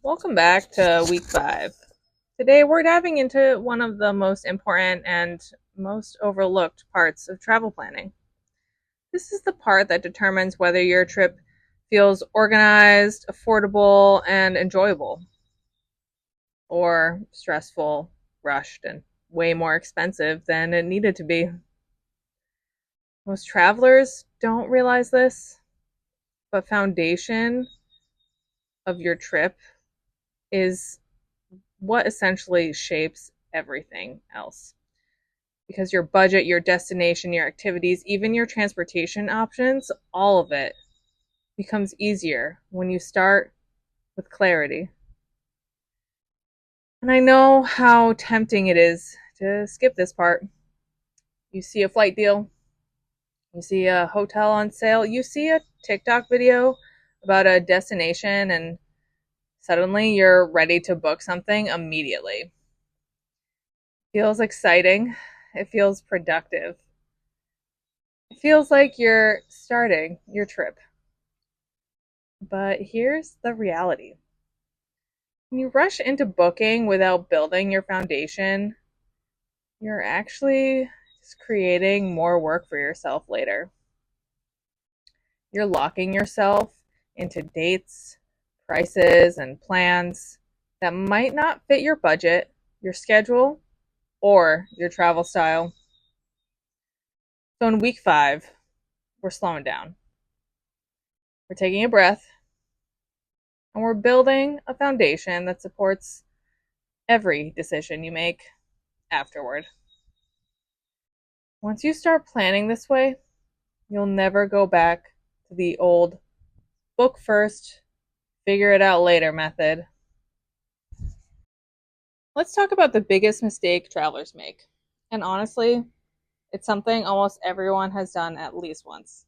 Welcome back to week 5. Today we're diving into one of the most important and most overlooked parts of travel planning. This is the part that determines whether your trip feels organized, affordable, and enjoyable, or stressful, rushed, and way more expensive than it needed to be. Most travelers don't realize this, but foundation of your trip is what essentially shapes everything else. Because your budget, your destination, your activities, even your transportation options, all of it becomes easier when you start with clarity. And I know how tempting it is to skip this part. You see a flight deal, you see a hotel on sale, you see a TikTok video about a destination, and suddenly you're ready to book something immediately. Feels exciting. It feels productive. It feels like you're starting your trip. But here's the reality. When you rush into booking without building your foundation, you're actually just creating more work for yourself later. You're locking yourself into dates, prices, and plans that might not fit your budget, your schedule, or your travel style. So in week 5, we're slowing down. We're taking a breath, and we're building a foundation that supports every decision you make afterward. Once you start planning this way, you'll never go back to the old book first, figure it out later method. Let's talk about the biggest mistake travelers make. And honestly, it's something almost everyone has done at least once.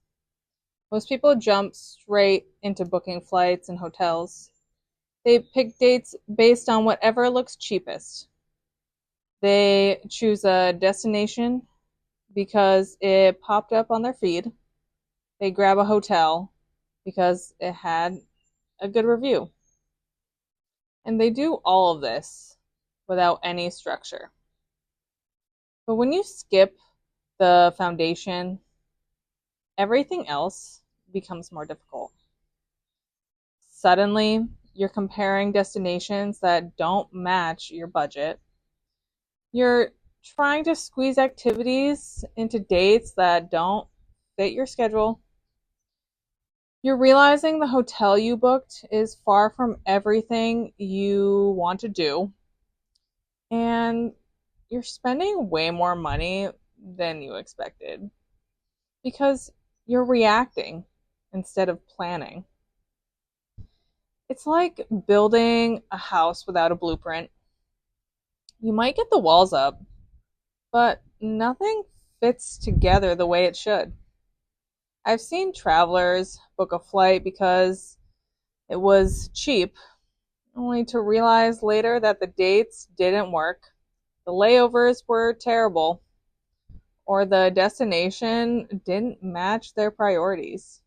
Most people jump straight into booking flights and hotels. They pick dates based on whatever looks cheapest. They choose a destination because it popped up on their feed. They grab a hotel because it had a good review. And they do all of this without any structure. But when you skip the foundation, everything else becomes more difficult. Suddenly, you're comparing destinations that don't match your budget. You're trying to squeeze activities into dates that don't fit your schedule. You're realizing the hotel you booked is far from everything you want to do, and you're spending way more money than you expected because you're reacting instead of planning. It's like building a house without a blueprint. You might get the walls up, but nothing fits together the way it should. I've seen travelers book a flight because it was cheap, only to realize later that the dates didn't work, the layovers were terrible, or the destination didn't match their priorities.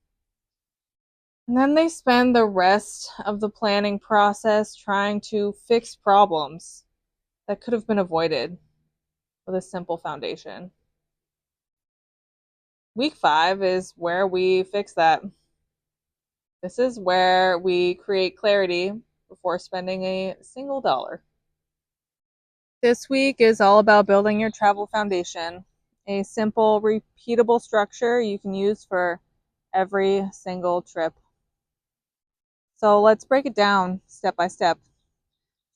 And then they spend the rest of the planning process trying to fix problems that could have been avoided with a simple foundation. Week 5 is where we fix that. This is where we create clarity before spending a single dollar. This week is all about building your travel foundation, a simple, repeatable structure you can use for every single trip. So let's break it down step by step.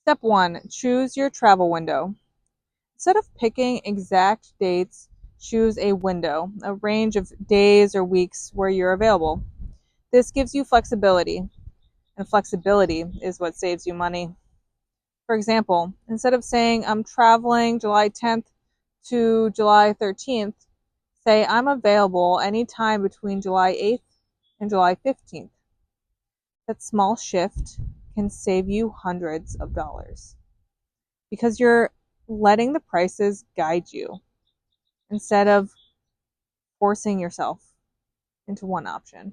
Step 1, choose your travel window. Instead of picking exact dates, choose a window, a range of days or weeks where you're available. This gives you flexibility, and flexibility is what saves you money. For example, instead of saying I'm traveling July 10th to July 13th, say I'm available anytime between July 8th and July 15th. That small shift can save you hundreds of dollars because you're letting the prices guide you instead of forcing yourself into one option.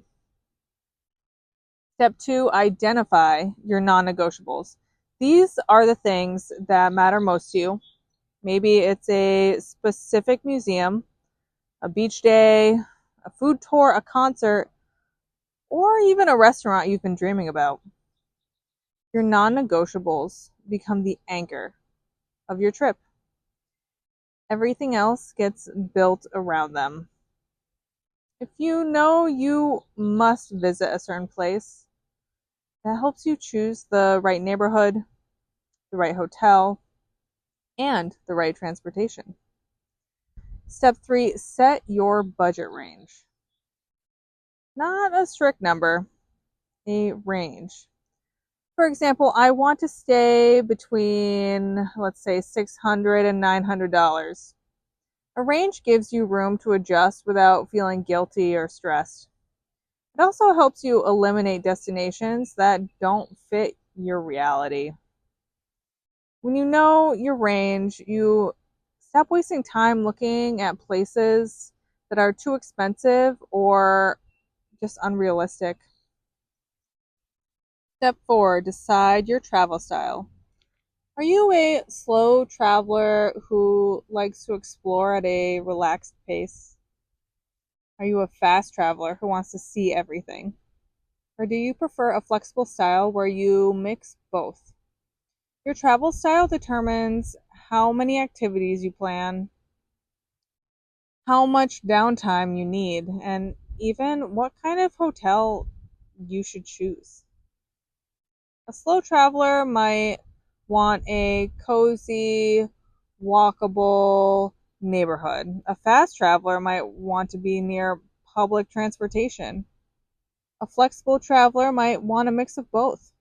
Step 2, identify your non-negotiables. These are the things that matter most to you. Maybe it's a specific museum, a beach day, a food tour, a concert, or even a restaurant you've been dreaming about. Your non-negotiables become the anchor of your trip. Everything else gets built around them. If you know you must visit a certain place, that helps you choose the right neighborhood, the right hotel, and the right transportation. Step 3, set your budget range. Not a strict number, a range. For example, I want to stay between, let's say, $600 and $900. A range gives you room to adjust without feeling guilty or stressed. It also helps you eliminate destinations that don't fit your reality. When you know your range, you stop wasting time looking at places that are too expensive or just unrealistic. Step 4, decide your travel style. Are you a slow traveler who likes to explore at a relaxed pace? Are you a fast traveler who wants to see everything? Or do you prefer a flexible style where you mix both? Your travel style determines how many activities you plan, how much downtime you need, and even what kind of hotel you should choose. A slow traveler might want a cozy, walkable neighborhood. A fast traveler might want to be near public transportation. A flexible traveler might want a mix of both.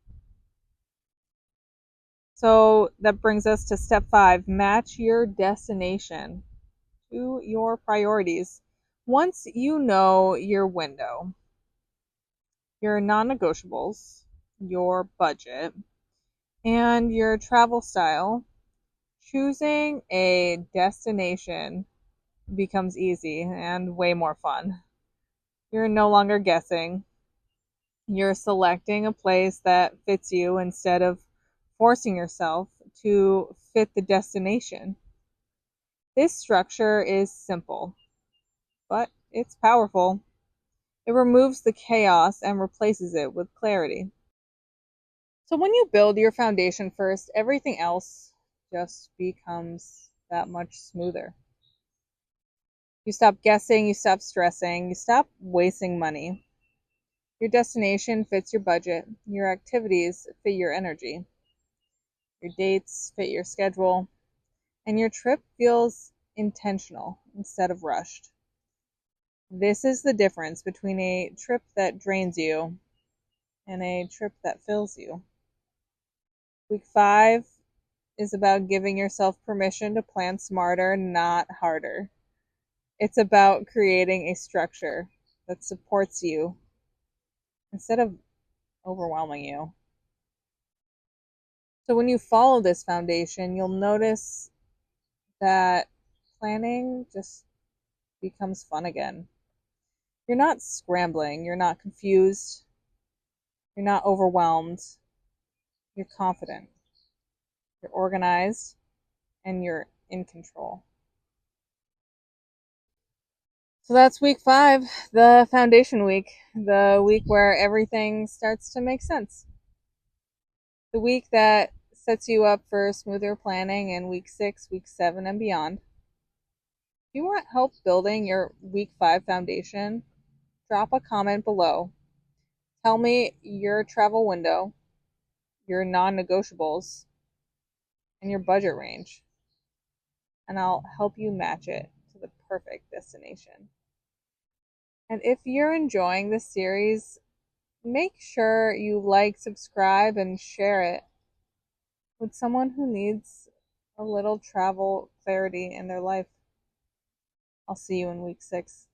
So that brings us to step 5, match your destination to your priorities. Once you know your window, your non-negotiables, your budget, and your travel style, choosing a destination becomes easy and way more fun. You're no longer guessing. You're selecting a place that fits you instead of forcing yourself to fit the destination. This structure is simple, but it's powerful. It removes the chaos and replaces it with clarity. So when you build your foundation first, everything else just becomes that much smoother. You stop guessing, you stop stressing, you stop wasting money. Your destination fits your budget, your activities fit your energy, your dates fit your schedule, and your trip feels intentional instead of rushed. This is the difference between a trip that drains you and a trip that fills you. Week 5 is about giving yourself permission to plan smarter, not harder. It's about creating a structure that supports you instead of overwhelming you. So when you follow this foundation, you'll notice that planning just becomes fun again. You're not scrambling, you're not confused, you're not overwhelmed, you're confident, you're organized, and you're in control. So that's week 5, the foundation week, the week where everything starts to make sense. The week that sets you up for smoother planning in week 6, week 7, and beyond. If you want help building your week 5 foundation, drop a comment below. Tell me your travel window, your non-negotiables, and your budget range, and I'll help you match it to the perfect destination. And if you're enjoying this series, make sure you like, subscribe, and share it with someone who needs a little travel clarity in their life. I'll see you in week 6.